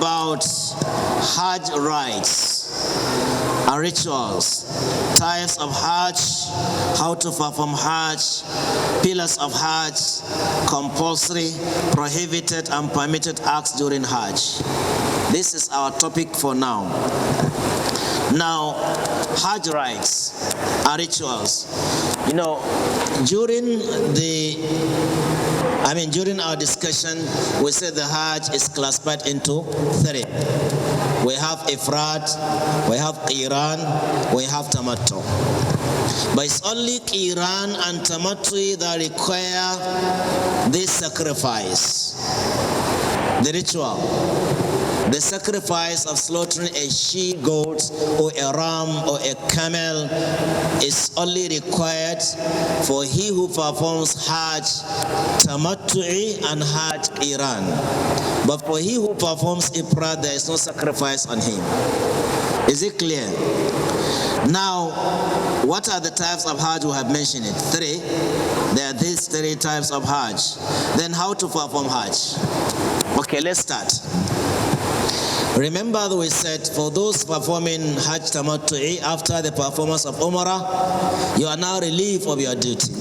about Hajj rites and rituals, types of Hajj, how to perform Hajj, pillars of Hajj, compulsory, prohibited and permitted acts during Hajj. This is our topic for now. Now, Hajj rites and rituals. During our discussion, we said the Hajj is classified into three. We have Ifrad, we have Qiran, we have Tamattu. But it's only Qiran and Tamattu that require this sacrifice, the ritual. The sacrifice of slaughtering a she-goat or a ram or a camel is only required for he who performs Hajj Tamattu'i and Hajj Qiran. But for he who performs Ifrad, there is no sacrifice on him. Is it clear? Now, what are the types of Hajj? We have mentioned it. Three. There are these three types of Hajj. Then how to perform Hajj? Okay, let's start. Remember that we said for those performing Hajj Tamattu'i after the performance of Umrah, you are now relieved of your duty.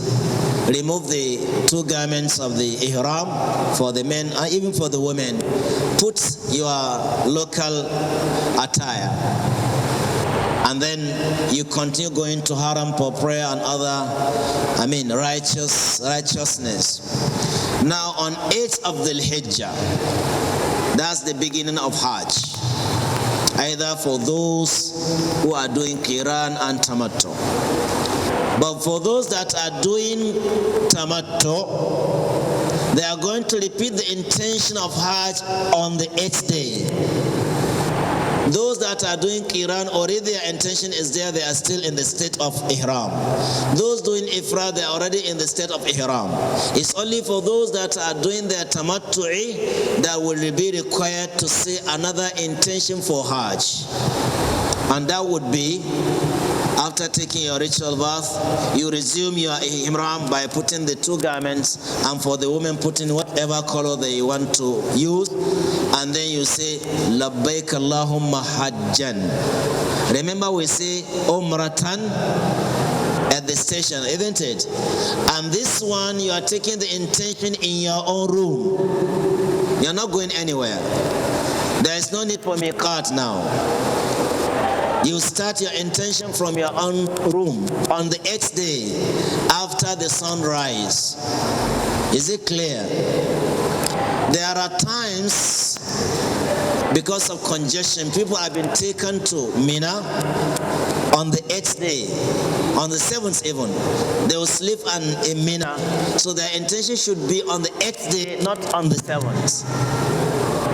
Remove the two garments of the Ihram for the men and even for the women. Put your local attire. And then you continue going to Haram for prayer and other, righteousness. Now on 8th of the Hijjah, that's the beginning of Hajj, either for those who are doing Qiran and Tamattu. But for those that are doing Tamattu, they are going to repeat the intention of Hajj on the 8th day. Those that are doing Qiran, already their intention is there, they are still in the state of Ihram. Those doing Ifrad, they are already in the state of Ihram. It's only for those that are doing their Tamattu'i that will be required to say another intention for Hajj. And that would be, after taking your ritual bath, you resume your ihram by putting the two garments, and for the women putting whatever color they want to use, and then you say labbaik Allahumma hajjan. Remember we say umratan at the station, isn't it? And this one you are taking the intention in your own room. You're not going anywhere. There is no need for miqat now. You start your intention from your own room on the 8th day after the sunrise. Is it clear? There are times, because of congestion, people have been taken to Mina on the 8th day, on the 7th even. They will sleep in Mina, so their intention should be on the 8th day, not on the 7th.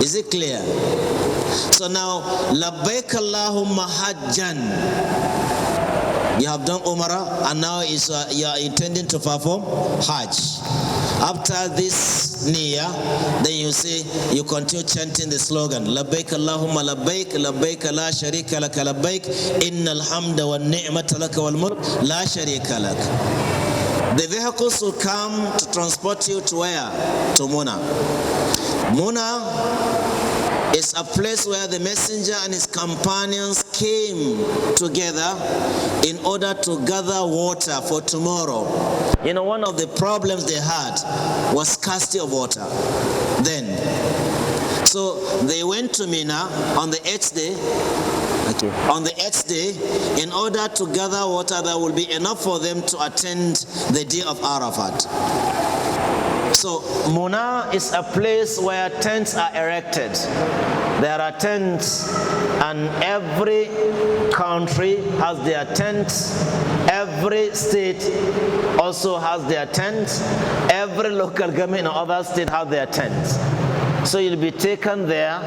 Is it clear? So now, labbaik Allahumma hajjan. You have done Umrah, and now you are intending to perform Hajj. After this niyyah, then you continue chanting the slogan, labbaik Allahumma labbaik, labbaik la sharika laka labbaik, innal hamda wa ni'mata laka wal mulk, la sharika lak. The vehicles will come to transport you to where? To Muna. Muna is a place where the messenger and his companions came together in order to gather water for tomorrow. One of the problems they had was scarcity of water then. So they went to Mina on the 8th day. On the 8th day, in order to gather water that will be enough for them to attend the day of Arafat. So Muna is a place where tents are erected. There are tents, and every country has their tents. Every state also has their tents. Every local government in other state has their tents. So you'll be taken there.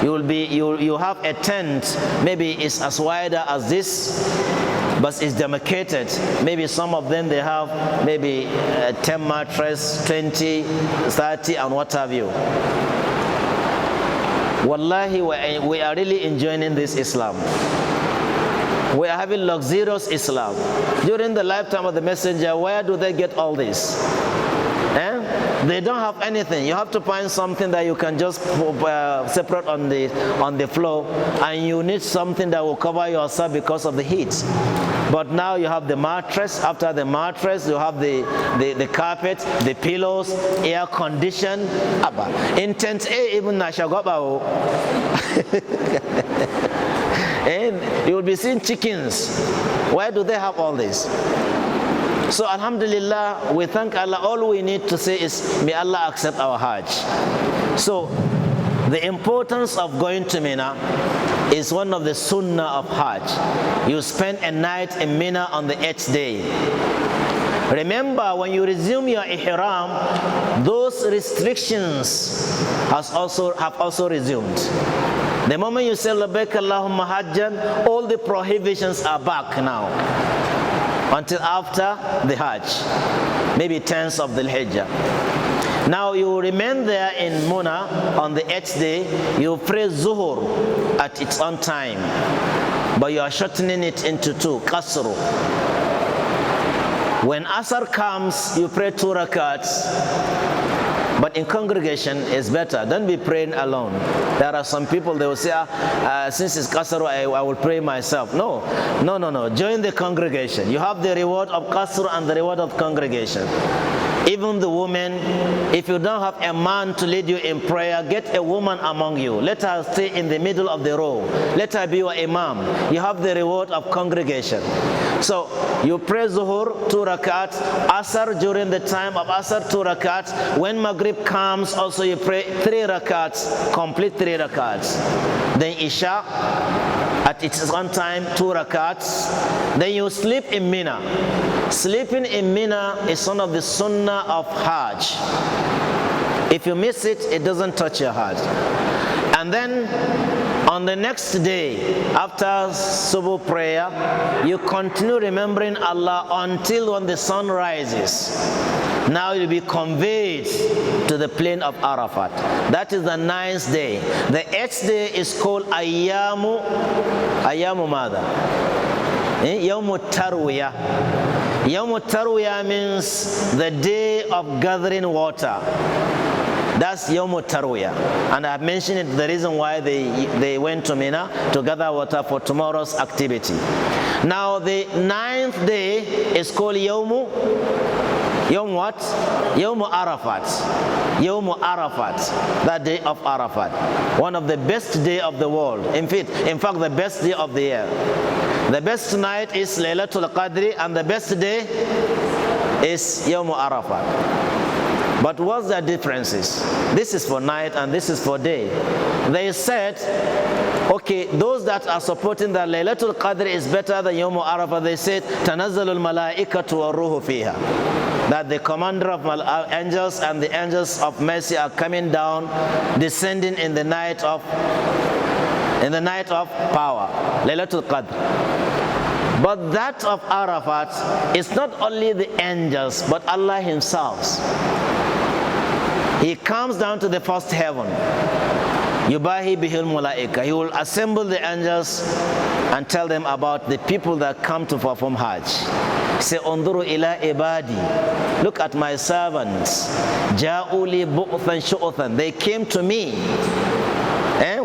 You have a tent. Maybe it's as wide as this, but it's demarcated. Maybe some of them they have maybe 10 mattress, 20, 30, and what have you. Wallahi, we are really enjoying this Islam. We are having luxurious Islam. During the lifetime of the Messenger, where do they get all this? They don't have anything. You have to find something that you can just separate on the floor, and you need something that will cover yourself because of the heat. But now you have the mattress. After the mattress, you have the carpet, the pillows, air condition. In tent A, even Nashagobao. And you will be seeing chickens. Why do they have all this? So Alhamdulillah, we thank Allah. All we need to say is, may Allah accept our Hajj. So the importance of going to Mina is one of the sunnah of Hajj. You spend a night in Mina on the 8th day. Remember, when you resume your ihram, those restrictions have also resumed. The moment you say labbaik Allahumma hajjan, all the prohibitions are back now until after the Hajj, maybe 10th of the Hijjah. Now you remain there in Muna on the 8th day. You pray Zuhur at its own time, but you are shortening it into 2, Qasru. When Asr comes, you pray 2 rakats. But in congregation is better. Don't be praying alone. There are some people, they will say, since it's Qasr, I will pray myself. No. Join the congregation. You have the reward of Qasr and the reward of congregation. Even the woman, if you don't have a man to lead you in prayer, get a woman among you. Let her stay in the middle of the row. Let her be your imam. You have the reward of congregation. So you pray Zuhur 2 rakats, Asr during the time of Asr 2 rakats. When Maghrib comes, also you pray 3 rakats, complete 3 rakats. Then Isha at its own time 2 rakats. Then you sleep in Mina. Sleeping in Mina is one of the sunnah of Hajj. If you miss it, it doesn't touch your Hajj. And then on the next day, after Subuh prayer, you continue remembering Allah until when the sun rises. Now you'll be conveyed to the plain of Arafat. That is the 9th day. The 8th day is called Ayyamu Mada. Yawmu Tarwiyah. Yawmu Tarwiyah means the day of gathering water. That's Yawmu Tarwiyah. And I've mentioned it, the reason why they went to Mina to gather water for tomorrow's activity. Now the 9th day is called Yawmu what? Yawmu Arafat. Yawmu Arafat, that day of Arafat. One of the best day of the world. In fact, the best day of the year. The best night is Laylatul Qadri, and the best day is Yawmu Arafat. But what's the differences? This is for night and this is for day. They said, okay, those that are supporting that Laylatul Qadr is better than Yawmu Arafah, they said, Tanazzalul malaikatu wa ruhu fiha. That the commander of angels and the angels of mercy are coming down, descending in the night of power, Laylatul Qadr. But that of Arafat is not only the angels, but Allah Himself. He comes down to the first heaven. Yubahi bihil mulaika. He will assemble the angels and tell them about the people that come to perform Hajj. Say, Unduru ila ibadi. Look at my servants. Ja'uli bu'than shu'than. They came to me.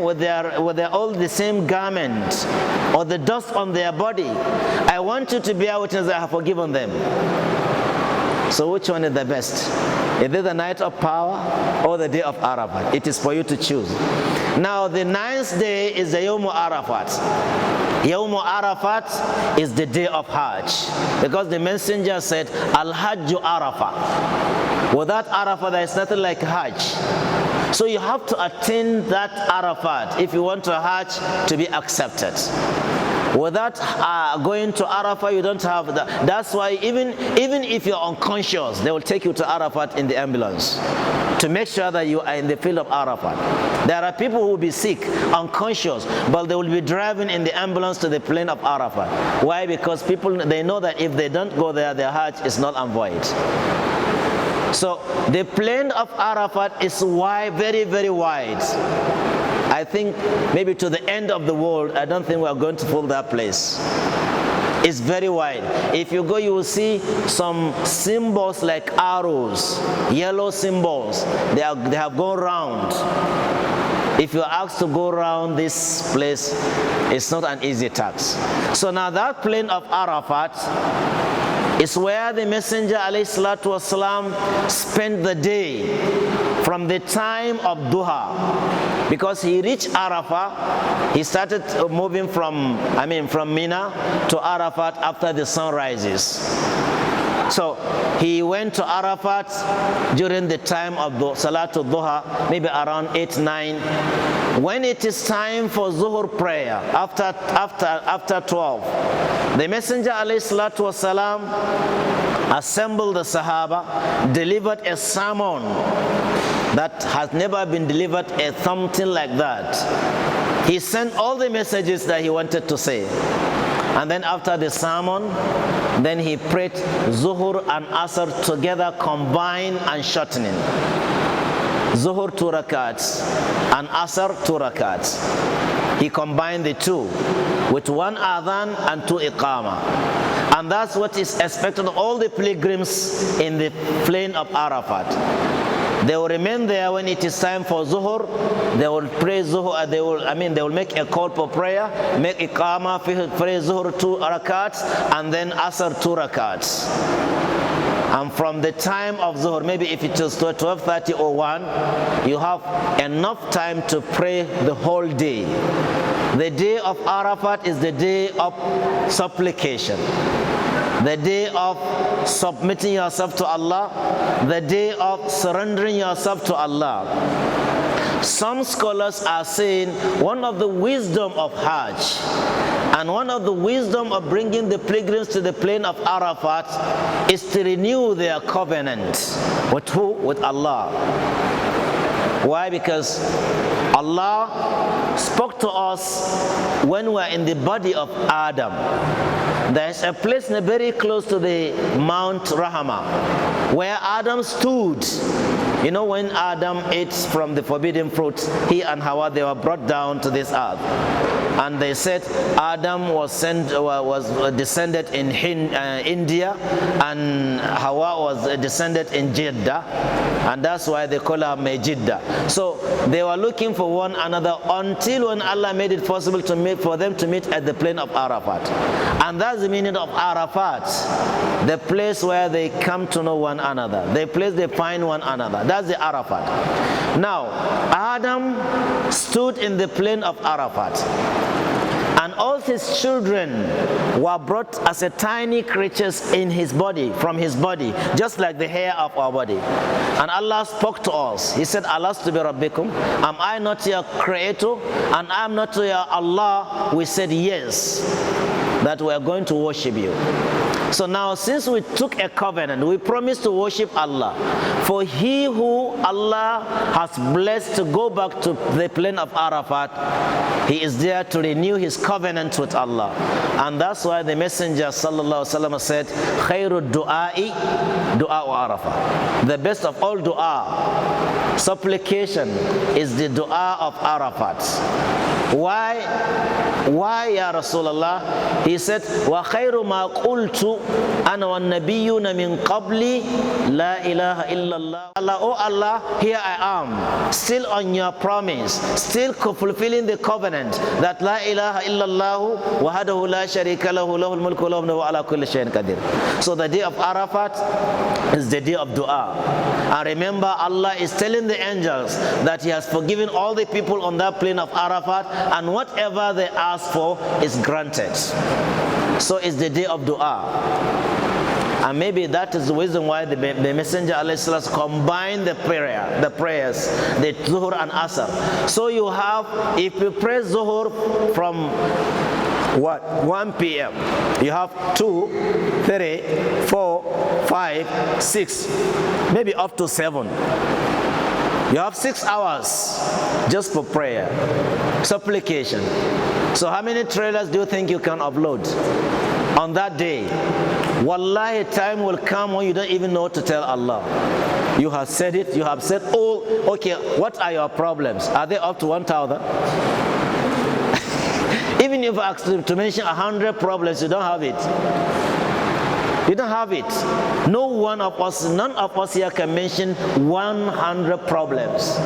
With their all the same garment or the dust on their body. I want you to bear witness that I have forgiven them. So which one is the best? Is it the night of power or the day of Arafat? It is for you to choose. Now the 9th day is the Yawmu Arafat. Yawmu Arafat is the day of Hajj, because the messenger said, Al-Hajju Arafah. Without Arafah, there is nothing like Hajj. So you have to attain that Arafat if you want to Hajj to be accepted. Without going to Arafah, you don't have that. That's why even if you're unconscious, they will take you to Arafat in the ambulance to make sure that you are in the field of Arafat. There are people who will be sick, unconscious, but they will be driving in the ambulance to the plain of Arafat. Why? Because people, they know that if they don't go there, their Hajj is not void. So the plain of Arafat is wide, very, very wide. I think maybe to the end of the world, I don't think we are going to fill that place. It's very wide. If you go, you will see some symbols like arrows, yellow symbols. They have gone round. If you're asked to go around this place, it's not an easy task. So now that plain of Arafat is where the Messenger ﷺ spent the day from the time of Duha. Because he reached Arafah, he started moving from Mina to Arafat after the sun rises. So he went to Arafat during the time of Salatul Duha, maybe around 8, 9. When it is time for Zuhur prayer, after 12, the Messenger ﷺ assembled the Sahaba, delivered a sermon that has never been delivered, something like that. He sent all the messages that he wanted to say. And then after the sermon, then he prayed Zuhur and Asr together, combined and shortening. Zuhur 2 rakats and Asr 2 rakats. He combined the two with 1 adhan and 2 iqama. And that's what is expected of all the pilgrims in the plain of Arafat. They will remain there when it is time for Zuhur. They will pray Zuhur. They will make a call for prayer, make iqama, pray Zuhur 2 rakats, and then Asr 2 rakats. And from the time of Zuhur, maybe if it is 12:30 or 1, you have enough time to pray the whole day. The day of Arafat is the day of supplication, the day of submitting yourself to Allah, the day of surrendering yourself to Allah. Some scholars are saying one of the wisdom of Hajj and one of the wisdom of bringing the pilgrims to the plain of Arafat is to renew their covenant. With who? With Allah. Why? Because Allah spoke to us when we were in the body of Adam. There's a place very close to the Mount Rahama where Adam stood. You know, when Adam ate from the forbidden fruit, he and Hawa, they were brought down to this earth. And they said Adam was descended in India, and Hawa was descended in Jeddah, and that's why they call her Jeddah. So they were looking for one another until when Allah made it possible for them to meet at the plain of Arafat. And that's the meaning of Arafat, the place where they come to know one another, the place they find one another. That's the Arafat. Now, Adam stood in the plain of Arafat, and all his children were brought as a tiny creatures in his body, from his body, just like the hair of our body. And Allah spoke to us. He said, Alastu bi rabbikum? Am I not your creator? And I am not your Allah? We said, yes, that we are going to worship you. So now, since we took a covenant, we promised to worship Allah. For he who Allah has blessed to go back to the plain of Arafat, he is there to renew his covenant with Allah. And that's why the Messenger ﷺ said, Khairu du'a'i du'a'u Arafah. The best of all dua, supplication, is the dua of Arafat. Why, ya Rasulullah? He said, wa khairu ma qultu ana wan nabiyyuna min qabli la ilaha illallah. Allah, oh Allah, here I am, still on your promise, still fulfilling the covenant that la ilaha illallah wahdahu la sharika lahu lahul mulku wa lahu ala kulli shay'in qadir. So the day of Arafat is the day of dua. And remember, Allah is telling the angels that he has forgiven all the people on that plain of Arafat, and whatever they ask for is granted. So it's the day of dua. And maybe that is the reason why the Messenger ﷺ combined the prayers, the Zuhur and Asr. So you have, if you pray Zuhur from 1 p.m. you have 2, 3, 4, 5, 6, maybe up to 7. You have 6 hours just for prayer, supplication. So how many trailers do you think you can upload on that day? Wallahi, time will come when you don't even know what to tell Allah. You have said it, you have said, oh, okay, what are your problems? Are they up to 1,000? Even if I ask you to mention 100 problems, you don't have it. You don't have it. No one of us, none of us here can mention 100 problems.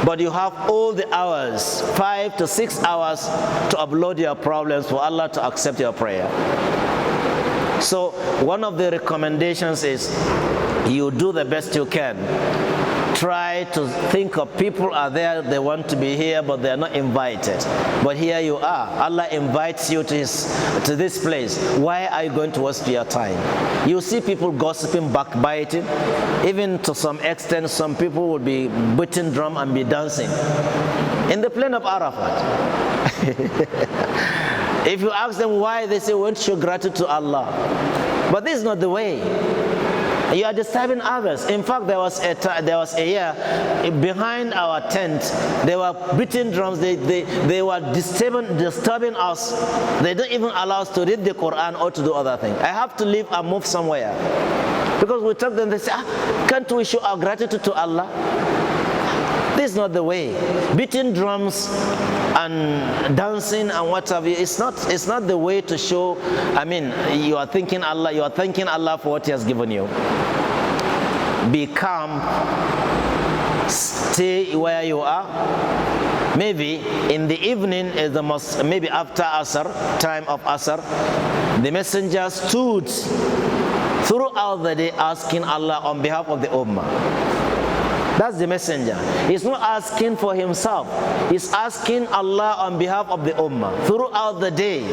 But you have all the hours, 5 to 6 hours, to upload your problems for Allah to accept your prayer. So one of the recommendations is you do the best you can. Try to think of people are there, they want to be here, but they are not invited. But here you are. Allah invites you to this place. Why are you going to waste your time? You see people gossiping, backbiting. Even to some extent, some people will be beating drum and be dancing in the plain of Arafat. If you ask them why, they say, we want to show gratitude to Allah. But this is not the way. You are disturbing others. In fact, there was a year behind our tent, they were beating drums, they were disturbing us. They don't even allow us to read the Quran or to do other things. I have to leave and move somewhere. Because we talk to them, they say, can't we show our gratitude to Allah? This is not the way. Beating drums and dancing and what have you, it's not the way to show. I mean, you are thanking Allah for what He has given you. Be calm, stay where you are. Maybe in the evening is the most, maybe after Asr, time of Asr, the messenger stood throughout the day asking Allah on behalf of the Ummah. That's the messenger. He's not asking for himself. He's asking Allah on behalf of the Ummah throughout the day,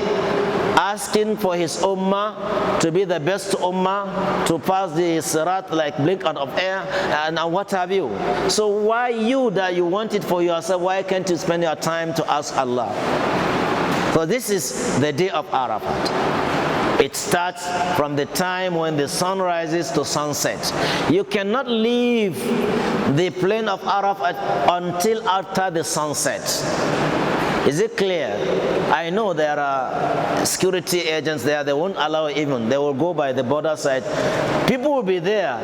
asking for his Ummah to be the best Ummah, to pass the Sirat like blink out of air, and what have you. So why you that you want it for yourself, why can't you spend your time to ask Allah? So this is the day of Arafat. It starts from the time when the sun rises to sunset. You cannot leave the plain of Arafat until after the sunset. Is it clear? I know there are security agents there. They won't allow even. They will go by the border side. People will be there.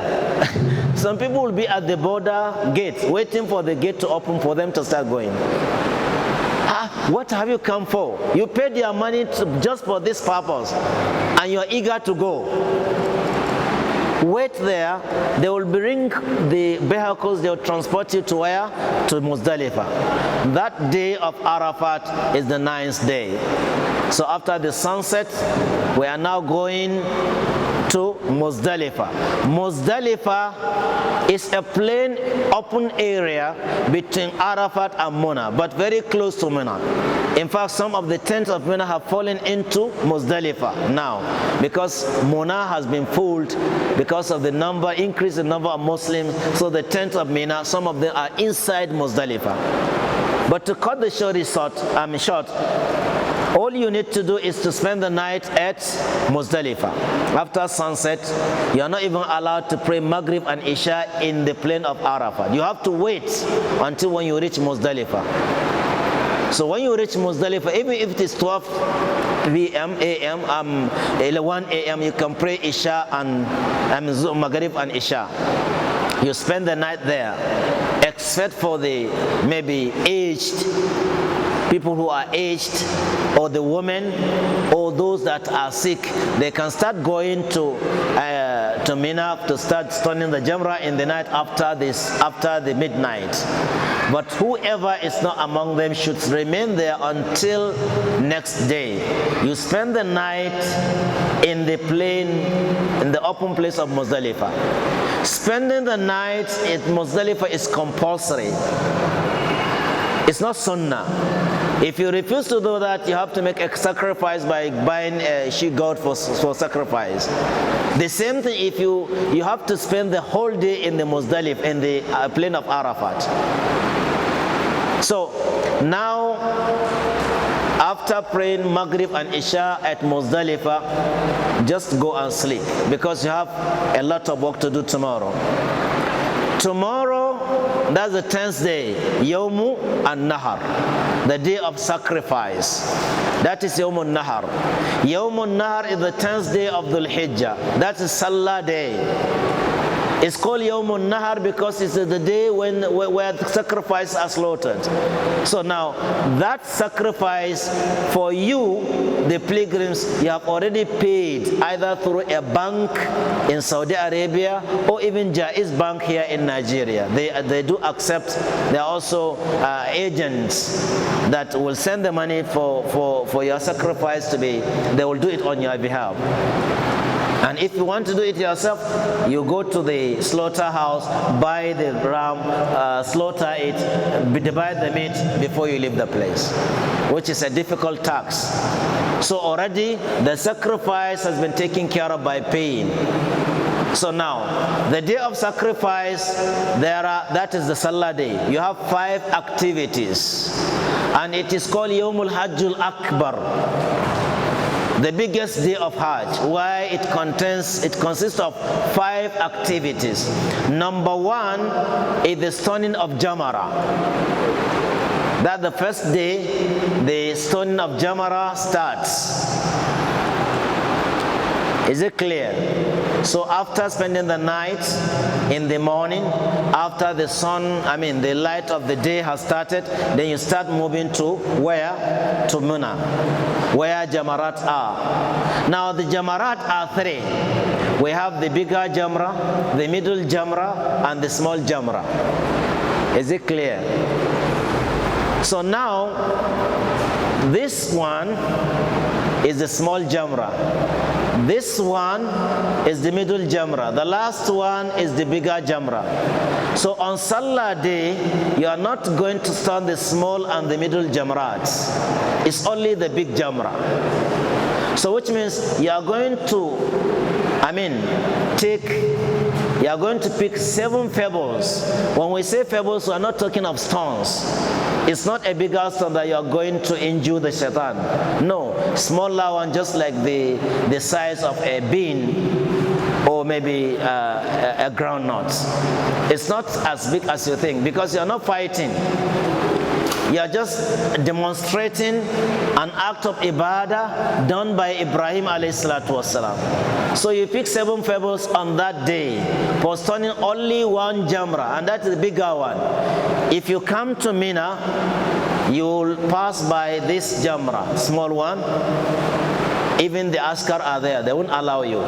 Some people will be at the border gate, waiting for the gate to open for them to start going. What have you come for? You paid your money just for this purpose, and you are eager to go. Wait there. They will bring the vehicles. They will transport you to where? To Muzdalifah. That day of Arafat is the 9th day. So after the sunset, we are now going to Muzdalifah. Muzdalifah is a plain open area between Arafat and Mina, but very close to Mina. In fact, some of the tents of Mina have fallen into Muzdalifah now, because Mina has been full because of the increase in number of Muslims. So the tents of Mina, some of them are inside Muzdalifah. But to cut the story short, all you need to do is to spend the night at Muzdalifah. After sunset, you are not even allowed to pray Maghrib and Isha in the plain of Arafat. You have to wait until when you reach Muzdalifah. So when you reach Muzdalifah, even if it is 12 p.m., a.m., 1 a.m., you can pray Isha and Maghrib and Isha. You spend the night there, except for the maybe aged people who are aged, or the women, or those that are sick. They can start going to Mina to start stoning the Jamra in the night after the midnight. But whoever is not among them should remain there until next day. You spend the night in the plain, in the open place of Muzdalifah. Spending the night at Muzdalifah is compulsory. It's not sunnah. If you refuse to do that, you have to make a sacrifice by buying a she-goat for sacrifice. The same thing if you have to spend the whole day in the Muzdalif, in the plain of Arafat. So now, after praying Maghrib and Isha at Muzdalifah, just go and sleep, because you have a lot of work to do tomorrow. Tomorrow, that's the 10th day, Yawmu an-Nahar, the day of sacrifice. That is Yawmu an-Nahar. Yawmu an-Nahar is the 10th day of Dhul Hijjah. That is Salah day. It's called Yawmun Nahar because it's the day where the sacrifices are slaughtered. So now, that sacrifice for you, the pilgrims, you have already paid either through a bank in Saudi Arabia or even Jaiz Bank here in Nigeria. They do accept. There are also agents that will send the money for your sacrifice to be, they will do it on your behalf. And if you want to do it yourself, you go to the slaughterhouse, buy the ram, slaughter it, divide the meat before you leave the place, which is a difficult task. So already the sacrifice has been taken care of by paying. So now, the day of sacrifice, that is the Salah day. You have 5 activities, and it is called Yawmul Hajjul Akbar, the biggest day of Hajj. Why? It consists of 5 activities. Number 1 is the stoning of Jamara. That the first day, the stoning of Jamara starts. Is it clear? So after spending the night, in the morning, after the the light of the day has started, then you start moving to where? To Mina, where Jamarat are. Now the Jamarat are 3. We have the bigger Jamra, the middle Jamra, and the small Jamra. Is it clear? So now, this one is the small Jamra. This one is the middle Jamra. The last one is the bigger Jamra. So on Salah day, you are not going to stone the small and the middle Jamrats. It's only the big Jamra. So which means you are going to, you are going to pick 7 pebbles. When we say pebbles, we are not talking of stones. It's not a bigger stone that you are going to injure the shaitan. No, smaller one, just like the size of a bean or maybe a groundnut. It's not as big as you think because you are not fighting. You are just demonstrating an act of ibadah done by Ibrahim alayhi salatu wasalam. So you pick 7 pebbles on that day for stoning only 1 Jamra, and that is the bigger one. If you come to Mina, you will pass by this Jamra, small one. Even the askar are there, they won't allow you.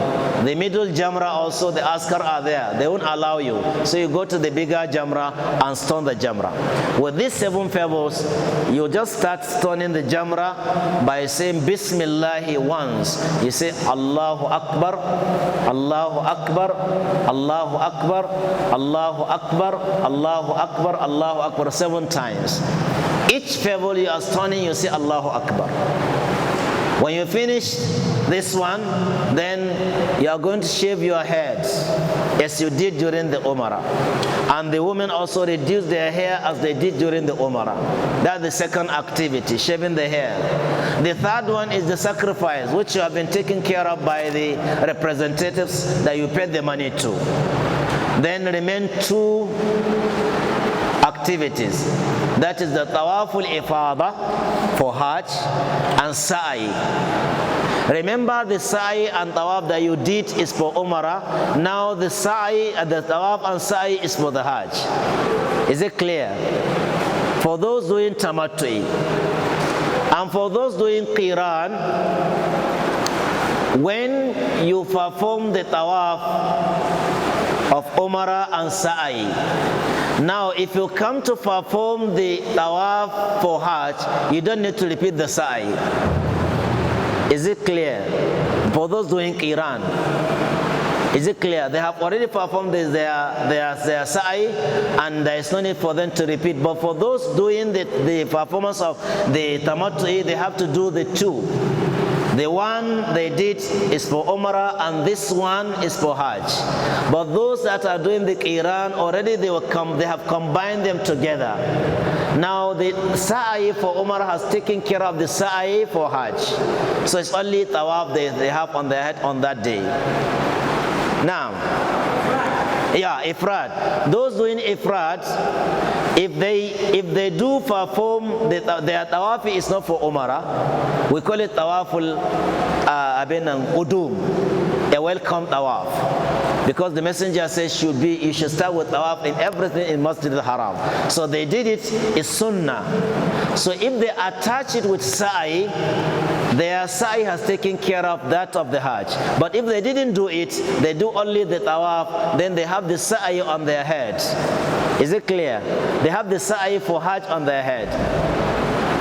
The middle Jamra also, the askar are there, they won't allow you. So you go to the bigger Jamra and stone the Jamra. With these 7 pebbles, you just start stoning the Jamra by saying Bismillah once. You say Allahu Akbar, Allahu Akbar, Allahu Akbar, Allahu Akbar, Allahu Akbar, Allahu Akbar 7 times. Each pebble you are stoning, you say Allahu Akbar. When you finish this one, then you are going to shave your head as you did during the Umrah. And the women also reduce their hair as they did during the Umrah. That's the second activity, shaving the hair. The third one is the sacrifice, which you have been taken care of by the representatives that you paid the money to. Then remain 2 activities. That is the Tawaful Ifada for Hajj and Sa'i. Remember, the Sa'i and Tawaf that you did is for Umrah. Now the Sa'i, the Tawaf and Sa'i is for the Hajj. Is it clear? For those doing Tamattu'i. And for those doing Qiran, when you perform the Tawaf of Umrah and Sa'i, now, if you come to perform the Tawaf for Hajj, you don't need to repeat the Sa'i. Is it clear? For those doing Qiran, is it clear? They have already performed their Sa'i, and there is no need for them to repeat. But for those doing the performance of the Tamattu'i, they have to do the 2. The one they did is for Umrah, and this one is for Hajj. But those that are doing the Qiran, already they have combined them together. Now the Sa'i for Umrah has taken care of the Sa'i for Hajj. So it's only Tawaf they have on their head on that day. Now, yeah, Ifrad. Those doing Ifrad, if they do perform their Tawaf is not for Umrah, we call it Tawaful Udum, a welcome Tawaf. because the messenger says you should start with tawaf in everything in Masjid al-Haram. So they did it, it's sunnah. So if they attach it with sa'i, their sa'i has taken care of that of the hajj. But if they didn't do it, they do only the tawaf, then they have the sa'i on their head. Is it clear? They have the sa'i for hajj on their head.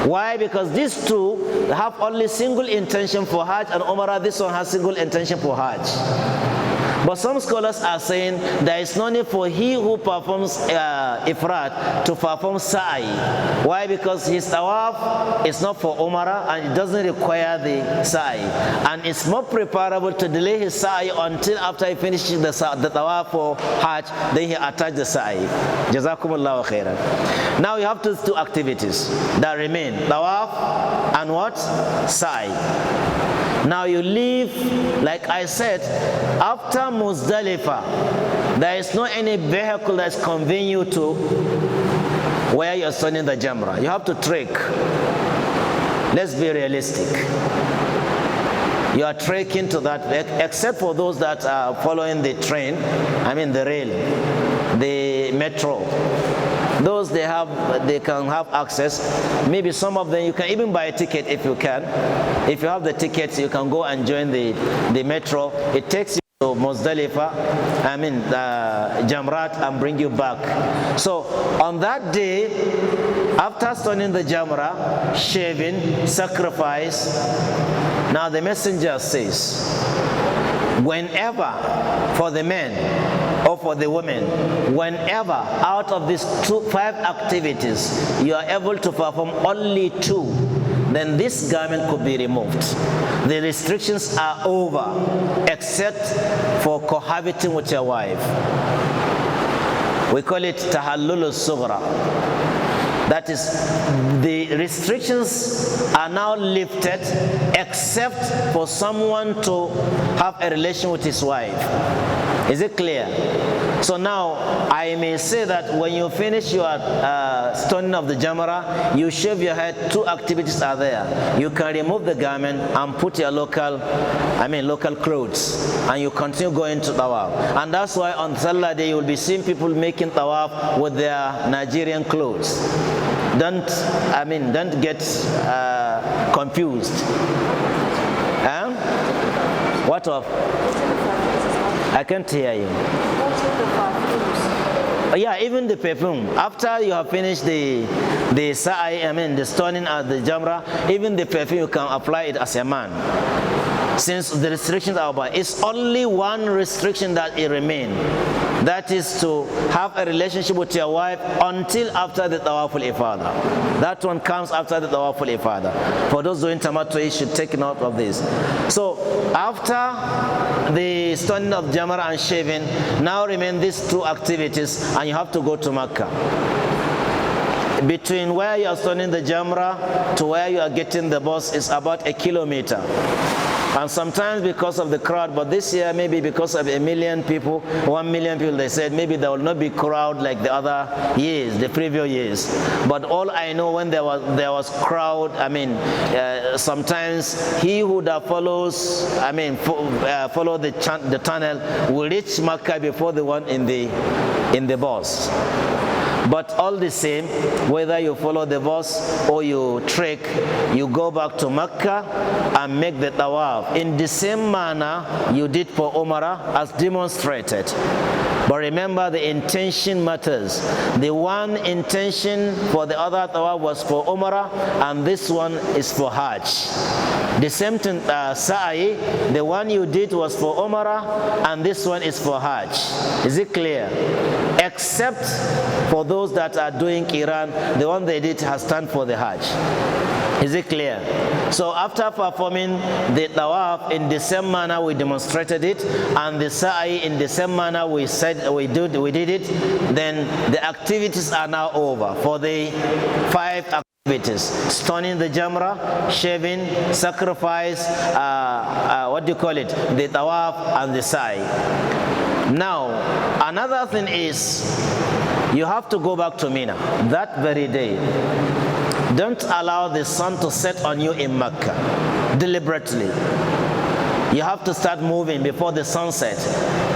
Why? Because these two have only single intention for hajj, and umrah, this one has single intention for hajj. But some scholars are saying there is no need for he who performs ifrat to perform sa'i. Why? Because his tawaf is not for umrah and it doesn't require the sa'i. And it's more preferable to delay his sa'i until after he finishes the tawaf for hajj, then he attach the sa'i. Jazakumullahu khairan. Now you have two activities that remain: tawaf and what? Sa'i. Now you leave, like I said, after Muzdalifah, there is no any vehicle that's conveying you to where you're standing the Jamrah. You have to trek. Let's be realistic. You are trekking to that, except for those that are following the train, the rail, the metro. Those they can have access. Maybe some of them you can even buy a ticket if you can. If you have the tickets, you can go and join the metro. It takes you to Muzdalifah, Jamrat, and bring you back. So on that day, after stoning the Jamrah, shaving, sacrifice, now the messenger says, whenever, for the men or for the women, whenever out of these 5 activities you are able to perform only 2, then this garment could be removed. The restrictions are over, except for cohabiting with your wife. We call it tahallul sughra. That is, the restrictions are now lifted except for someone to have a relation with his wife. Is it clear? So now I may say that when you finish your stoning of the Jamrah, you shave your head. 2 activities are there. You can remove the garment and put your local clothes, and you continue going to tawaf. And that's why on Salah day you will be seeing people making tawaf with their Nigerian clothes. Don't get confused. What of? I can't hear you. Yeah, even the perfume. After you have finished the sa'i, the stoning of the Jamrah, even the perfume you can apply it as a man. Since the restrictions are over, it's only one restriction that it remains. That is to have a relationship with your wife until after the Tawaful Ifadah. That one comes after the Tawaful Ifadah. For those doing tamattu, you should take note of this. So after the stoning of Jamrah and shaving, now remain these 2 activities, and you have to go to Makkah. Between where you are stoning the Jamrah to where you are getting the bus is about 1 kilometer. And sometimes because of the crowd, but this year maybe because of 1 million people, 1 million people, they said maybe there will not be crowd like the other years, the previous years. But all I know, when there was crowd, sometimes he who that follows, follow the tunnel will reach Makkah before the one in the bus. But all the same, whether you follow the bus or you trek, you go back to Mecca and make the tawaf in the same manner you did for Umrah as demonstrated. But remember, the intention matters. The one intention for the other tawaf was for Umrah, and this one is for Hajj. The same thing, sa'i, the one you did was for Umrah, and this one is for Hajj. Is it clear? Except for those that are doing Qiran, the one they did has stand for the Hajj. Is it clear? So after performing the tawaf in the same manner we demonstrated it, and the sa'i in the same manner we said we did it, then the activities are now over for the 5 activities: stoning the Jamrah, shaving, sacrifice, the tawaf and the sa'i. Now, another thing is, you have to go back to Mina that very day. Don't allow the sun to set on you in Mecca deliberately. you have to start moving before the sunset.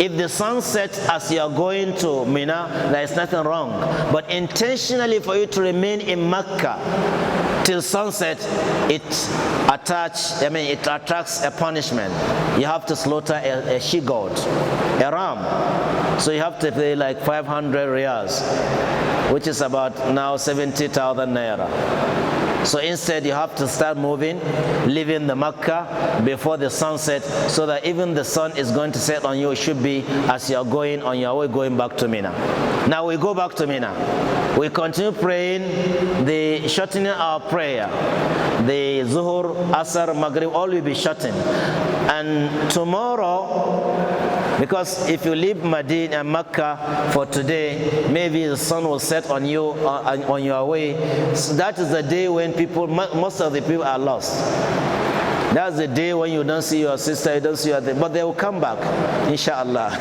If the sun sets as you are going to Mina, there is nothing wrong. But intentionally for you to remain in Mecca till sunset, it attracts a punishment. You have to slaughter a she-goat, a ram. So you have to pay like 500 riyals, which is about now 70,000 naira. So instead you have to start moving, leaving the Mecca before the sunset, so that even the sun is going to set on you, it should be as you are going on your way going back to Mina. Now we go back to Mina. We continue praying, the shortening our prayer. The Zuhur, Asr, Maghrib, all will be shortened. And tomorrow, because if you leave Medina and Mecca for today, maybe the sun will set on you on your way. So that is the day when most of the people are lost. That's the day when you don't see your sister, you don't see your, but they will come back, inshallah.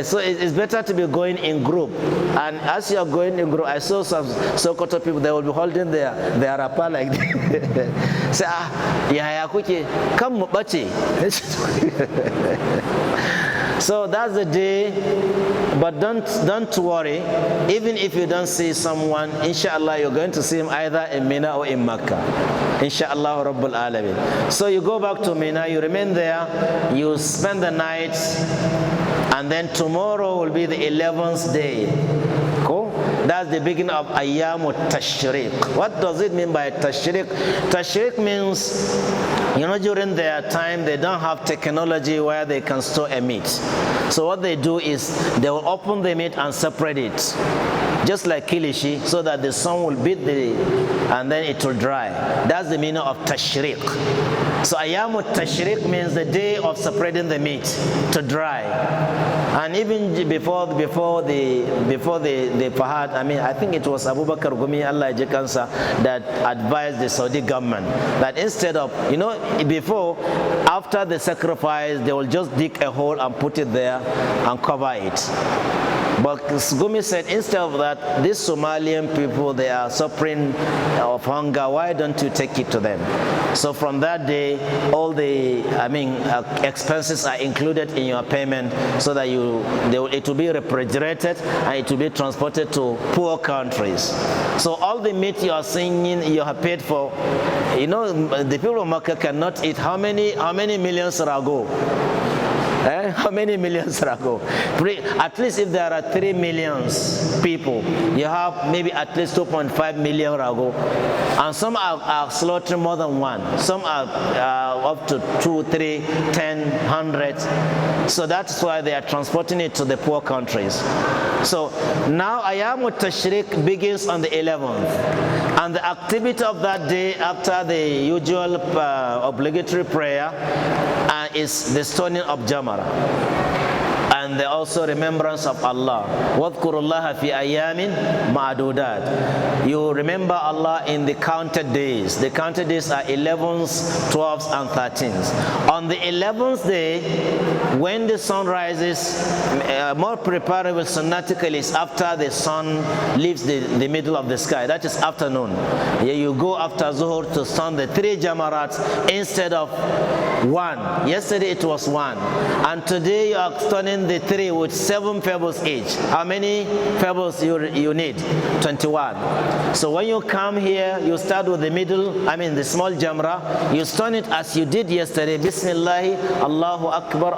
So it's better to be going in group. And as you are going in group, I saw some Sokoto people, they will be holding their Arafah like this. Say, yaya kuke, come bache. So that's the day, but don't worry. Even if you don't see someone, inshallah, you're going to see him either in Mina or in Mecca. Inshallah Rabbul Alamin. So you go back to Mina, you remain there, you spend the night, and then tomorrow will be the 11th day. Cool? That's the beginning of Ayyam Tashriq. What does it mean by Tashriq? Tashriq means, during their time, they don't have technology where they can store a meat. So what they do is, they will open the meat and separate it, just like kilishi, so that the sun will beat and then it will dry. That's the meaning of Tashriq. So Ayyam Tashriq means the day of separating the meat to dry. And even before the Fahad, I think it was Abu Bakr Gumi, Allah Jekansa, that advised the Saudi government that instead of, before, after the sacrifice, they will just dig a hole and put it there and cover it. But Gumi said, instead of that, these Somalian people, they are suffering of hunger. Why don't you take it to them? So from that day, all the expenses are included in your payment, so that it will be refrigerated and it will be transported to poor countries. So all the meat you are seeing, you have paid for. The people of Makkah cannot eat how many millions rago? How many millions rago? At least if there are 3 million people, you have maybe at least 2.5 million rago. And some are slaughtering more than one. Some are up to 2, 3, 10, 100. So that's why they are transporting it to the poor countries. So now Ayyam Tashriq begins on the 11th. And the activity of that day, after the usual obligatory prayer, is the stoning of Jamara. And also remembrance of Allah. وَاذْكُرُوا اللَّهَ فِي أَيَّامٍ مَعْدُودَاتٍ. You remember Allah in the counted days. The counted days are 11th, 12th, and 13th. On the 11th day, when the sun rises, more preparable sunnatically is after the sun leaves the middle of the sky. That is afternoon. You go after Zuhur to stone the 3 Jamarats instead of 1. Yesterday it was 1. And today you are stoning the 3 with 7 pebbles each. How many pebbles you need? 21. So when you come here, you start with the middle, the small jamra. You stone it as you did yesterday. Bismillah, Allahu Akbar,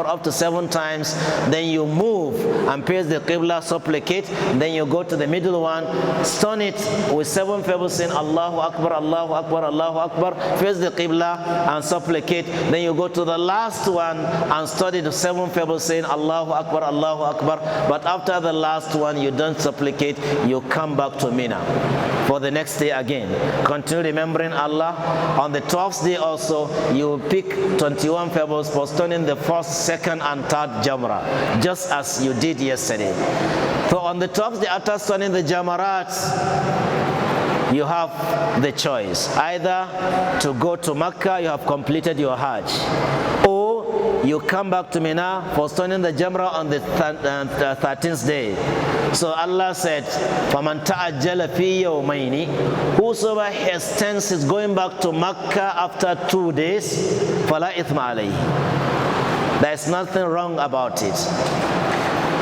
up to 7 times. Then you move and face the Qibla, supplicate. Then you go to the middle one, stone it with 7 pebbles, saying Allahu Akbar, Allahu Akbar, Allahu Akbar. Face the Qibla and supplicate. Then you go to the last one and study the 7 pebbles, saying Allahu Akbar, Allahu Akbar. But after the last one, you don't supplicate, you come back to Mina for the next day again. Continue remembering Allah. On the 12th day also, you pick 21 pebbles for stoning the 1st, 2nd, and 3rd Jamra, just as you did yesterday. So on the 12th day, after stoning the Jamarats, you have the choice. Either to go to Mecca, you have completed your Hajj, or you come back to Mina for stoning the Jamrah on the 13th day. So Allah said, فَمَنْ تَعَجَّلَ فِي يَوْمَيْنِ, whosoever hastens is going back to Makkah after 2 days, فَلَا إِثْمَ عَلَيْهِ. There is nothing wrong about it.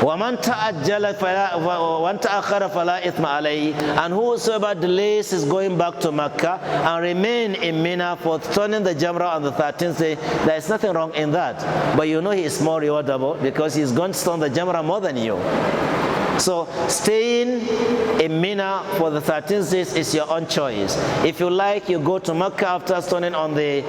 وَمَنْ تَأَجَّلَ وَانْتَأَخَرَ فَلَا إِثْمَ عَلَيْهِ. And whosoever delays is going back to Makkah and remain in Mina for stoning the Jamrah on the 13th day, there is nothing wrong in that. But you know he is more rewardable because he is going to stone the Jamrah more than you. So staying in Mina for the 13th days is your own choice. If you like, you go to Makkah after stoning on the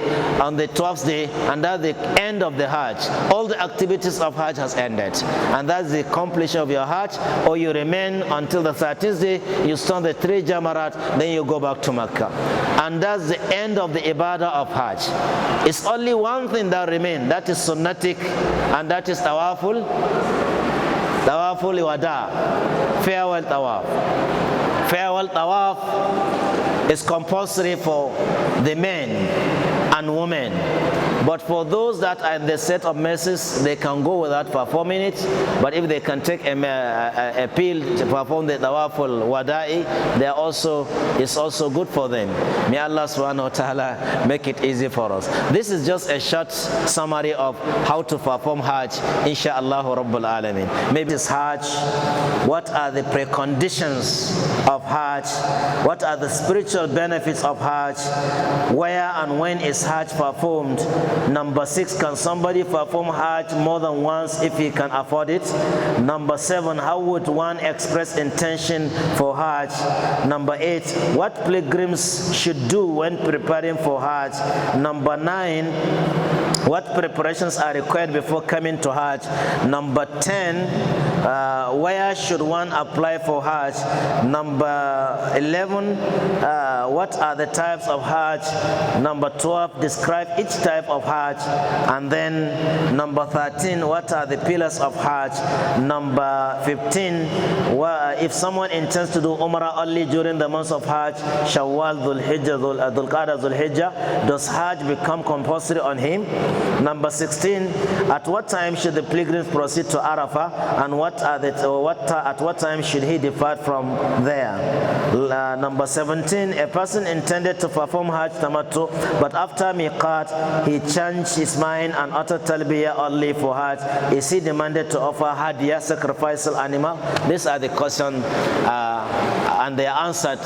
12th day, and that's the end of the Hajj. All the activities of Hajj has ended, and that's the completion of your Hajj. Or you remain until the 13th day, you stone the 3 Jamarat, then you go back to Makkah, and that's the end of the ibadah of Hajj. It's only one thing that remains, that is sunnatic, and that is tawaful wada, farewell tawaf. Farewell tawaf is compulsory for the men and women. But for those that are in the set of mercies, they can go without performing it. But if they can take a pill to perform the tawaful wada'i, it's also good for them. May Allah subhanahu wa ta'ala make it easy for us. This is just a short summary of how to perform Hajj, insha'Allah Rabbul Alameen. Maybe it's Hajj. What are the preconditions of Hajj? What are the spiritual benefits of Hajj? Where and when is Hajj performed? Number 6, can somebody perform Hajj more than once if he can afford it? Number 7, how would one express intention for Hajj? Number 8, what pilgrims should do when preparing for Hajj? Number 9, what preparations are required before coming to Hajj? Number 10, where should one apply for Hajj? Number 11, what are the types of Hajj? Number 12, describe each type of Hajj. And then number 13, what are the pillars of Hajj? Number 15, if someone intends to do Umrah only during the months of Hajj, Shawwal, Dhul Hijjah, Dhul Qa'dah, Dhul Hijjah, does Hajj become compulsory on him? Number 16, at what time should the pilgrims proceed to Arafah, and at what time should he depart from there? Number 17, a person intended to perform Hajj Tamattu, but after Miqat, he changed his mind and uttered Talbiyah only for Hajj. Is he demanded to offer Hadiyah, sacrificial animal? These are the questions, and they are answered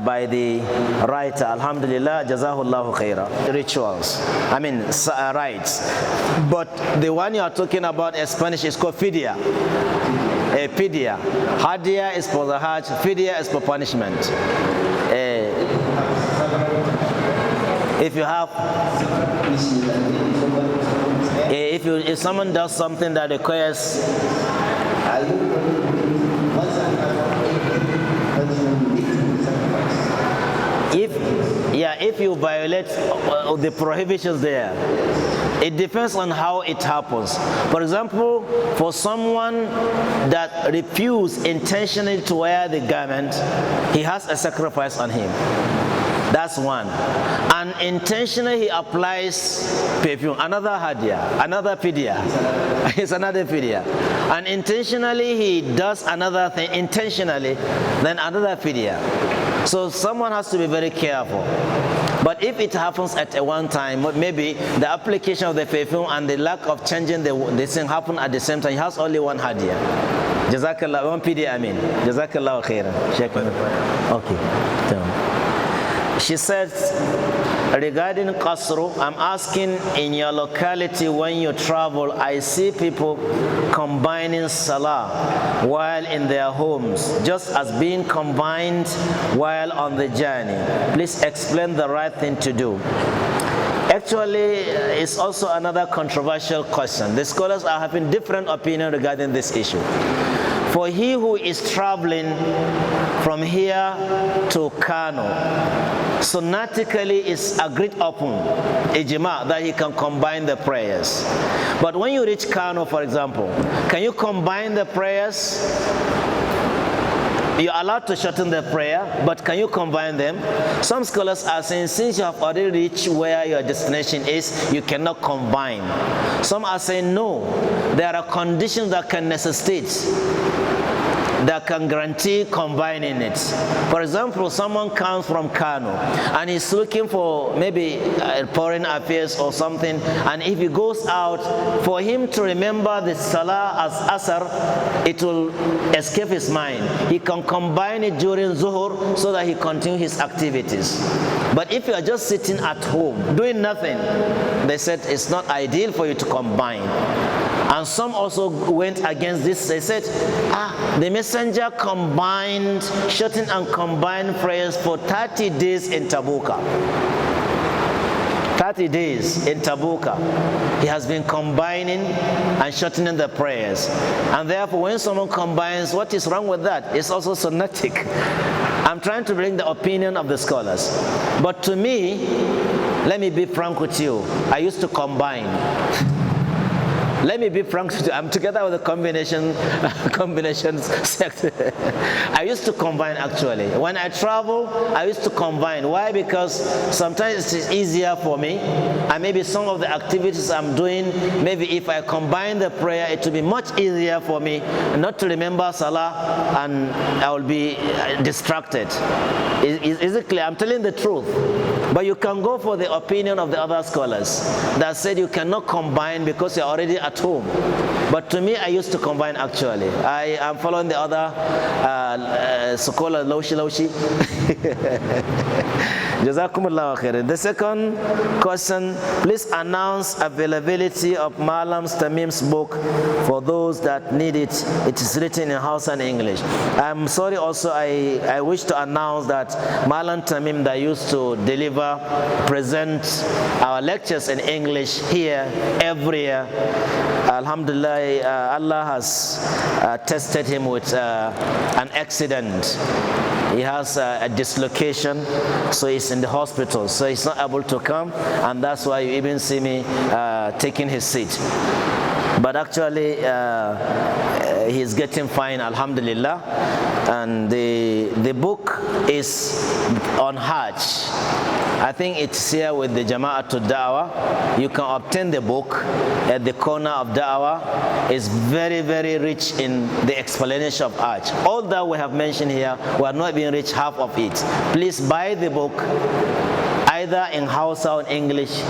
by the writer. Alhamdulillah, Jazahullahu khaira. Rituals, rites. But the one you are talking about in Spanish is called fidya. A fidya. Hadiyah is for the Hajj, fidya is for punishment. If you have, if someone does something that requires, if you violate the prohibitions there, it depends on how it happens. For example, for someone that refuses intentionally to wear the garment, he has a sacrifice on him. That's one. And intentionally he applies perfume, another hadiyah, another fidya. It's another fidya. And intentionally he does another thing, intentionally, then another fidya. So someone has to be very careful. But if it happens at one time, maybe the application of the perfume and the lack of changing the thing happen at the same time, he has only one hadiyah. Jazakallah, one fidya, Jazakallah khairan. Okay. She says, regarding Qasru, I'm asking, in your locality when you travel, I see people combining Salah while in their homes, just as being combined while on the journey. Please explain the right thing to do. Actually, it's also another controversial question. The scholars are having different opinions regarding this issue. For he who is traveling from here to Kano, sunnatically is agreed upon, ijma, that he can combine the prayers. But when you reach Kano, for example, can you combine the prayers? You're allowed to shorten the prayer, but can you combine them? Some scholars are saying since you have already reached where your destination is, you cannot combine. Some are saying no, there are conditions that can necessitate, that can guarantee combining it. For example, someone comes from Kano and he's looking for maybe foreign affairs or something, and if he goes out, for him to remember the Salah as Asr, it will escape his mind. He can combine it during Zuhur so that he continues his activities. But if you are just sitting at home doing nothing, they said it's not ideal for you to combine. And some also went against this. They said, the messenger combined, shortened and combined prayers for 30 days in Tabuka. 30 days in Tabuka. He has been combining and shortening the prayers. And therefore, when someone combines, what is wrong with that? It's also sunnatic. I'm trying to bring the opinion of the scholars. But to me, let me be frank with you, I used to combine. Let me be frank with you. I'm together with the combination sector. I used to combine actually. When I travel, I used to combine. Why? Because sometimes it's easier for me. And maybe some of the activities I'm doing, maybe if I combine the prayer, it will be much easier for me not to remember Salah and I will be distracted. Is it clear? I'm telling the truth. But you can go for the opinion of the other scholars that said you cannot combine because you're already at home. But to me, I used to combine actually. I am following the other scholar, Loshi. Jazakumullahu khairan. The second question, please announce availability of Malam Tamim's book for those that need it. It is written in Hausa and English. I'm sorry also, I wish to announce that Malam Tamim that used to present our lectures in English here every year. Alhamdulillah, Allah has tested him with an accident. He has a dislocation, so he's in the hospital, so he's not able to come, and that's why you even see me taking his seat. But actually, he's getting fine, alhamdulillah. And the book is on Hajj. I think it's here with the Jama'atul Da'wah. You can obtain the book at the corner of Da'wah. It's very, very rich in the explanation of Hajj. All that we have mentioned here, we are not being rich half of it. Please buy the book, either in Hausa or in English.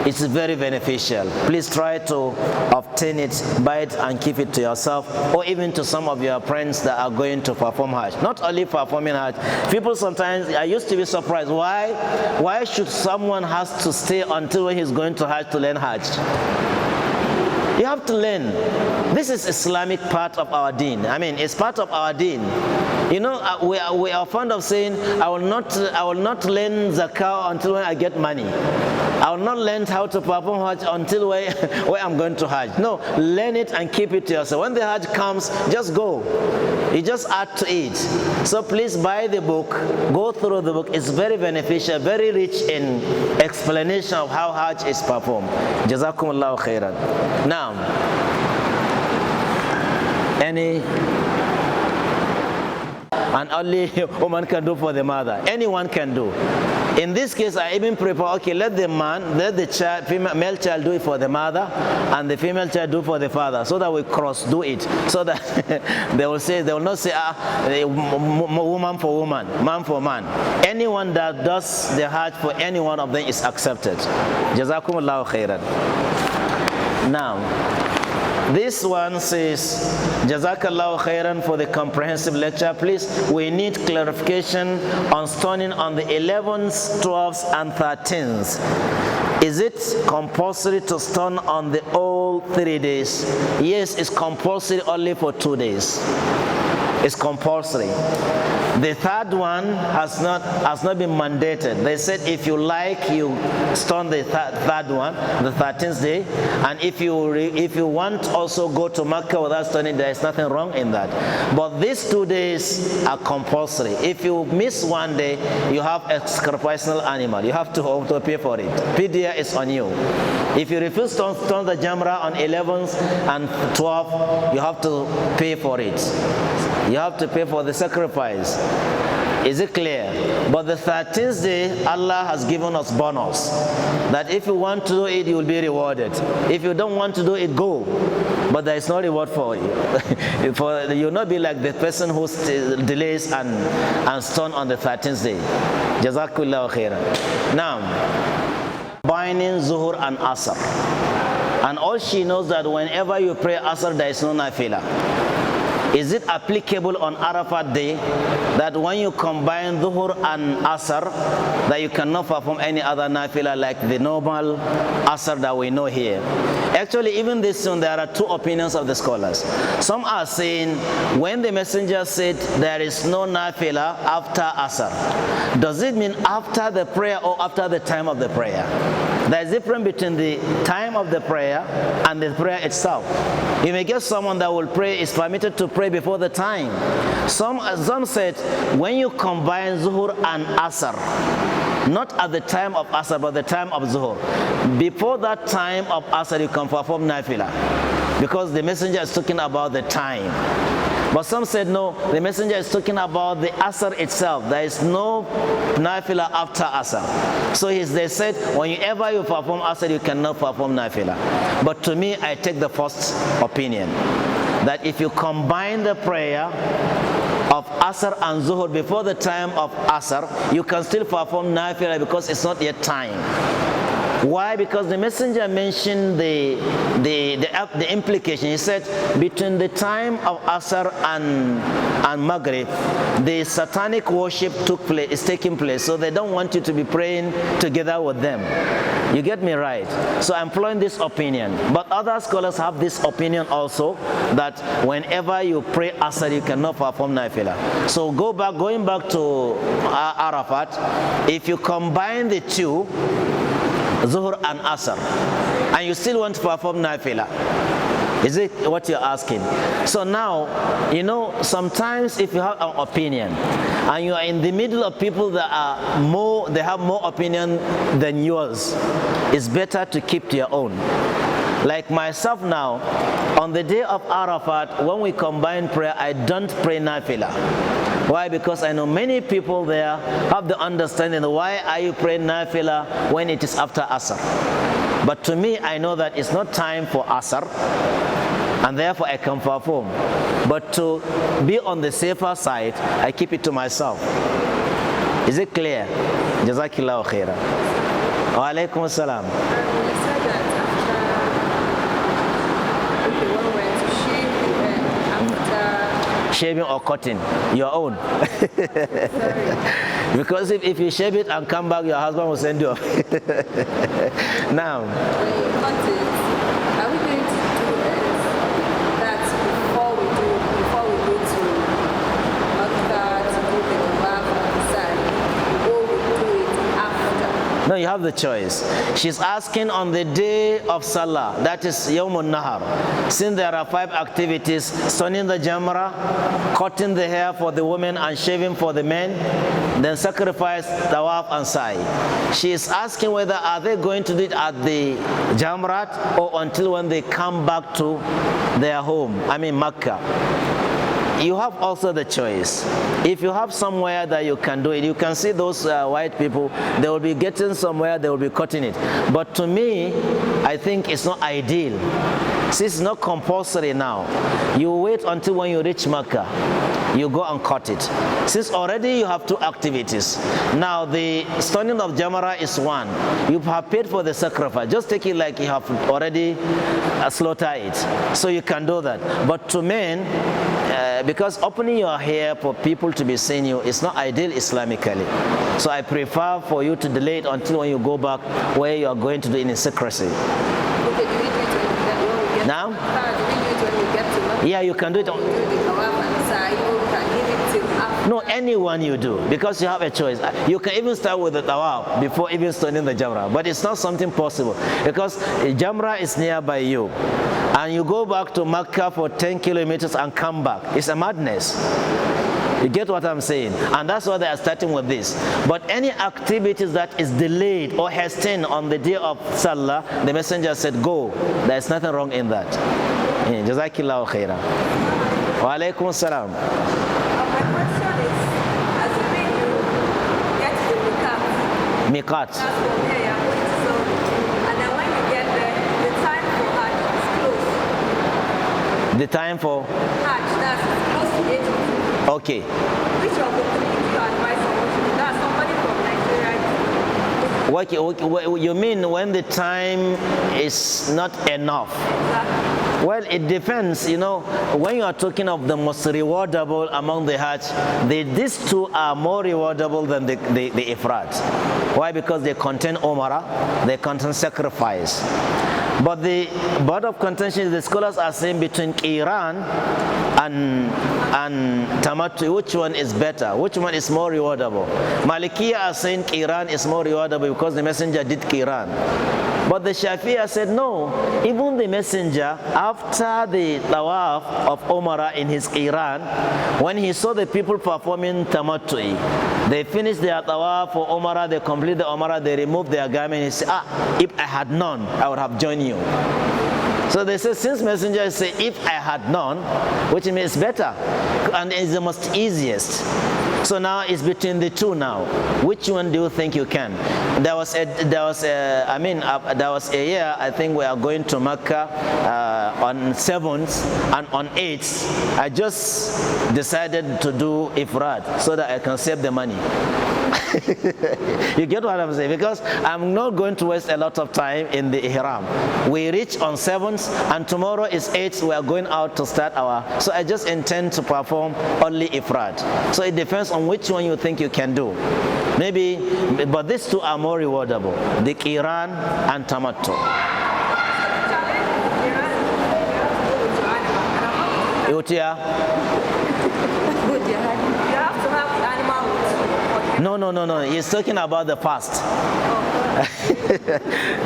It's very beneficial. Please try to obtain it, buy it and keep it to yourself, or even to some of your friends that are going to perform Hajj. Not only performing Hajj, people sometimes, I used to be surprised, why should someone has to stay until when he's going to Hajj to learn Hajj? You have to learn. This is Islamic part of our deen. I mean, it's part of our deen. You know, we are fond of saying, I will not learn zakah until when I get money. I will not learn how to perform Hajj until where I'm going to Hajj. No, learn it and keep it to yourself. When the Hajj comes, just go. You just add to it. So please buy the book, go through the book. It's very beneficial, very rich in explanation of how Hajj is performed. Jazakumullahu khairan. Now, and only woman can do for the mother. Anyone can do. In this case, I even prefer, okay, let the male child do it for the mother, and the female child do for the father, so that we do it, so that they will not say, woman for woman, man for man. Anyone that does the Hajj for any one of them is accepted. Jazakumullahu khairan. Now, this one says, Jazakallahu khairan for the comprehensive lecture. Please, we need clarification on stoning on the 11th, 12th, and 13th. Is it compulsory to stone on the all 3 days? Yes, it's compulsory only for 2 days. It's compulsory. The third one has not been mandated. They said if you like, you stone the third one, the 13th day, and if you want also go to Mecca without stoning, there is nothing wrong in that. But these 2 days are compulsory. If you miss 1 day, you have a sacrificial animal. You have to pay for it. Fidya is on you. If you refuse to stone the Jamra on 11th and 12th, you have to pay for it. You have to pay for the sacrifice. Is it clear? But the 13th day, Allah has given us bonus. That if you want to do it, you will be rewarded. If you don't want to do it, go. But there is no reward for you. You will not be like the person who delays and stone on the 13th day. Jazakallahu khairan. Now, binding Zuhur and Asr. And all she knows that whenever you pray Asr, there is no nafilah. Is it applicable on Arafat day that when you combine Dhuhr and Asr, that you cannot perform any other nafilah like the normal Asr that we know here? Actually, even this one, there are two opinions of the scholars. Some are saying when the messenger said there is no nafilah after Asr, does it mean after the prayer or after the time of the prayer? There is a difference between the time of the prayer and the prayer itself. You may get someone that will pray, is permitted to pray before the time. Some said when you combine Zuhur and Asr, not at the time of Asr but the time of Zuhur, before that time of Asr you can perform nafilah, because the messenger is talking about the time. But some said no, the messenger is talking about the Asr itself. There is no nafilah after Asr. So they said whenever you perform Asr you cannot perform nafilah. But to me, I take the first opinion, that if you combine the prayer of Asr and Zuhur before the time of Asr, you can still perform nafilah because it's not yet time. Why? Because the messenger mentioned the implication. He said between the time of Asr and Maghrib, the satanic worship is taking place. So they don't want you to be praying together with them. You get me right? So I'm employing this opinion. But other scholars have this opinion also, that whenever you pray Asr, you cannot perform nafilah. So going back to Arafat, if you combine the two, Zuhur and Asr, and you still want to perform nafilah, is it what you're asking? So now, sometimes if you have an opinion and you are in the middle of people that they have more opinion than yours, it's better to keep to your own. Like myself now, on the day of Arafat, when we combine prayer, I don't pray nafilah. Why? Because I know many people there have the understanding, why are you praying nafilah when it is after Asr? But to me, I know that it's not time for Asr, and therefore I can perform. But to be on the safer side, I keep it to myself. Is it clear? Jazakillahu khairan. Wa alaikum assalam. Shaving or cutting, your own. Because if you shave it and come back, your husband will send you off. Now, when you cut it, are we going to do that before we go to Makkah to do the back on the side, or we do it after? No, you have the choice. She's asking on the day of Salah, that is Yawmun Nahar. Since there are 5 activities: stoning the Jamrah, cutting the hair for the women and shaving for the men, then sacrifice, tawaf and sa'i. She is asking whether are they going to do it at the Jamrat or until when they come back to their home, Makkah. You have also the choice. If you have somewhere that you can do it, you can see those white people, they will be getting somewhere, they will be cutting it. But to me, I think it's not ideal. Since it's not compulsory now, you wait until when you reach Makkah, you go and cut it. Since already you have 2 activities. Now the stoning of Jamrah is one. You have paid for the sacrifice. Just take it like you have already slaughtered it. So you can do that. But to men, because opening your hair for people to be seeing you is not ideal Islamically. So I prefer for you to delay it until when you go back where you are going to do it in secrecy. Okay, do we do it when we get now? Do we do it when we get to Makkah? Yeah, you can do it. No, anyone you do, because you have a choice. You can even start with the tawaf before even stoning the Jamrah, but it's not something possible because Jamrah is nearby you, and you go back to Makkah for 10 kilometers and come back. It's a madness. You get what I'm saying? And that's why they are starting with this. But any activities that is delayed or hastened on the day of Salah, the messenger said, go. There's nothing wrong in that. Jazakillahu khairan. Wa alaikum salam. My question is, assuming you get to the Miqat. that's from where you're going to Saudi, and then when you get there, the time for Hajj is close. The time for? Hajj, that's close to 8 o'clock. Okay. Which of the three do you advise someone to do? That's somebody from Nigeria. What you mean when the time is not enough? Exactly. Well, it depends, when you are talking of the most rewardable among the Hajj, these two are more rewardable than the Ifrat. Why? Because they contain Umrah, they contain sacrifice. But the board of contention, the scholars are saying between Qiran and Tamattu, which one is better? Which one is more rewardable? Malikiya are saying Qiran is more rewardable because the messenger did Qiran. But the Shafi'ah said no, even the messenger, after the tawaf of Umrah in his Qiran, when he saw the people performing Tamattu'i, they finished their tawaf for Umrah, they complete the Umrah, they removed their garment, he said, if I had known, I would have joined you. So they say, since messenger say, if I had known, which means better, and it's the most easiest. So now it's between the two now. Which one do you think you can? There was a year, I think we are going to Mecca on 7th and on 8th. I just decided to do Ifrad so that I can save the money. You get what I'm saying? Because I'm not going to waste a lot of time in the Ihram. We reach on 7th and tomorrow is 8th. We are going out to start so I just intend to perform only Ifrad. So it depends on which one you think you can do. Maybe, but these two are more rewardable. The Qiran and Tamattu. Utia. No. He's talking about the fast.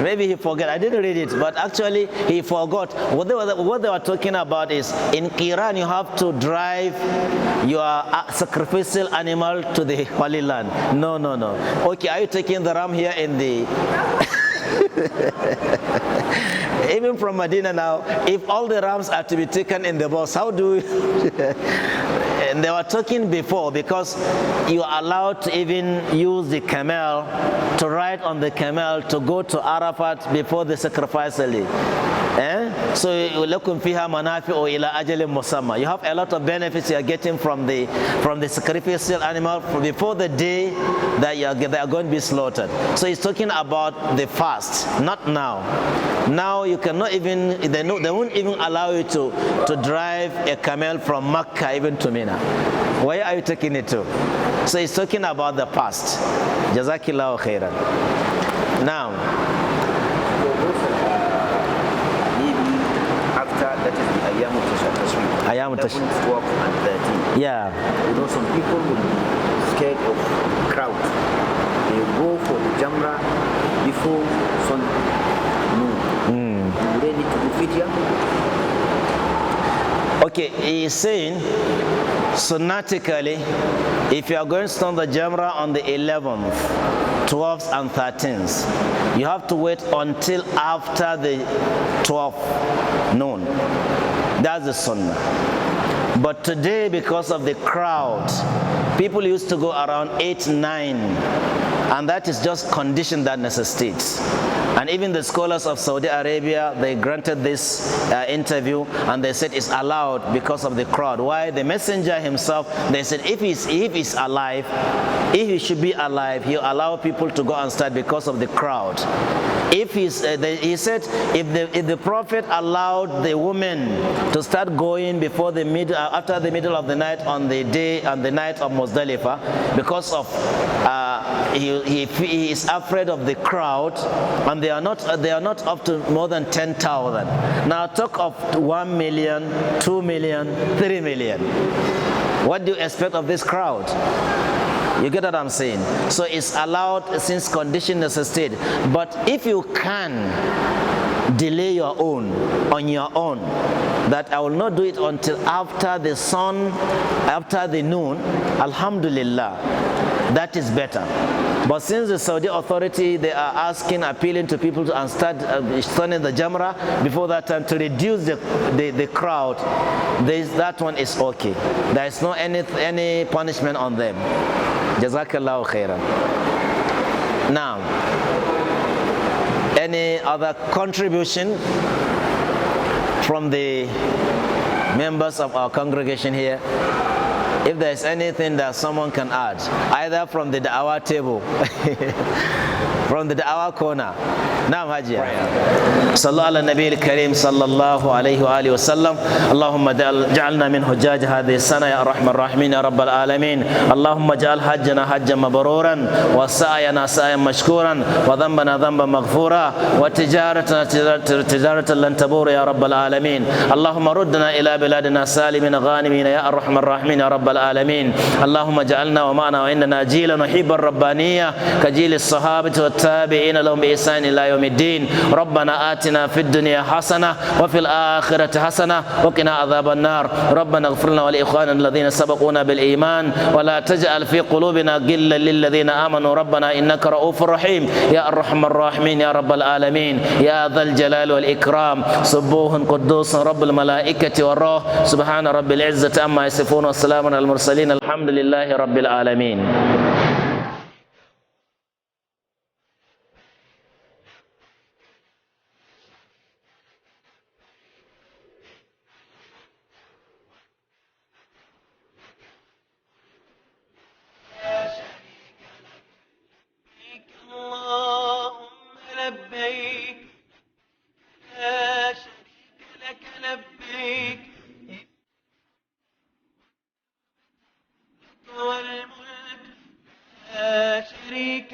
Maybe he forgot. I didn't read it, but actually he forgot. What they were talking about is in Qiran you have to drive your sacrificial animal to the Holy Land. No. Okay, are you taking the ram here in the... Even from Medina now, if all the rams are to be taken in the bus, how do we... And they were talking before because you are allowed to even use the camel, to ride on the camel, to go to Arafat before the sacrificial day. So لَكُمْ فِيهَا مَنَافِعُ إِلَىٰ أَجَلٍ مُسَمَّى. You have a lot of benefits you are getting from the sacrificial animal before the day that they are going to be slaughtered. So he's talking about the fast, not now. Now you cannot even, they won't even allow you to drive a camel from Mecca even to Mina. Where are you taking it to? So he's talking about the past. Jazakillahu khairan. Now, that is the Ayyamu Tashriq. 12 and 13. Yeah. Some people will be scared of crowd. They go for the Jamrah before sun noon. Do they need to do fidya? Okay, he's saying sunnatically, if you are going to stone the Jamrah on the 11th, 12th and 13th, you have to wait until after the 12th noon. That's the sunnah. But today, because of the crowd, people used to go around 8, 9, and that is just condition that necessitates. And even the scholars of Saudi Arabia, they granted this interview and they said it's allowed because of the crowd. Why? The messenger himself, they said if he's alive, if he should be alive, he'll allow people to go and start because of the crowd. If he said if the prophet allowed the women to start going before after the middle of the night on the night of Muzdalifah, because of he is afraid of the crowd, and they are not up to more than 10,000. Now talk of 1 million, 2 million, 3 million. What do you expect of this crowd? You get what I'm saying? So it's allowed since condition necessitated. But if you can delay your own on your own, that I will not do it until after the sun, after the noon, alhamdulillah. that is better. But since the Saudi authority, they are appealing to people to start stoning the Jamrah before that time to reduce the crowd, that one is okay. There is no any punishment on them. Jazakallahu khairan. Now, any other contribution from the members of our congregation here? If there is anything that someone can add, either from the da'wah table, from the da'wah corner. نعم حاجي صلى الله على النبي الكريم صلى الله عليه وآله وسلم. اللهم جعلنا من حجاج هذه السنة يا أرحم الراحمين يا رب العالمين. اللهم اجعل حجنا حجا مبرورا وسعينا سعيا مشكورا وذنبنا ذنبا مغفورا وتجارتنا تجارة لن تبور يا رب العالمين. اللهم ردنا إلى بلادنا سالمين غانمين يا أرحم الراحمين يا رب العالمين. اللهم اجعلنا ومعنا وإننا جيلا نحب الربانية كجيل الصحابة والتابعين لهم بإحسان إلى يوم الدين. ربنا آتنا في الدنيا حسنة وفي الآخرة حسنة وقنا عذاب النار. ربنا اغفر لنا ولإخواننا الذين سبقونا بالإيمان ولا تجعل في قلوبنا غلا للذين آمنوا ربنا إنك رؤوف رحيم يا أرحم الراحمين يا رب العالمين. يا ذا الجلال والإكرام سبوح قدوس رب الملائكة والروح سبحان رب العزة عما يصفون والسلام على المرسلين الحمد لله رب العالمين.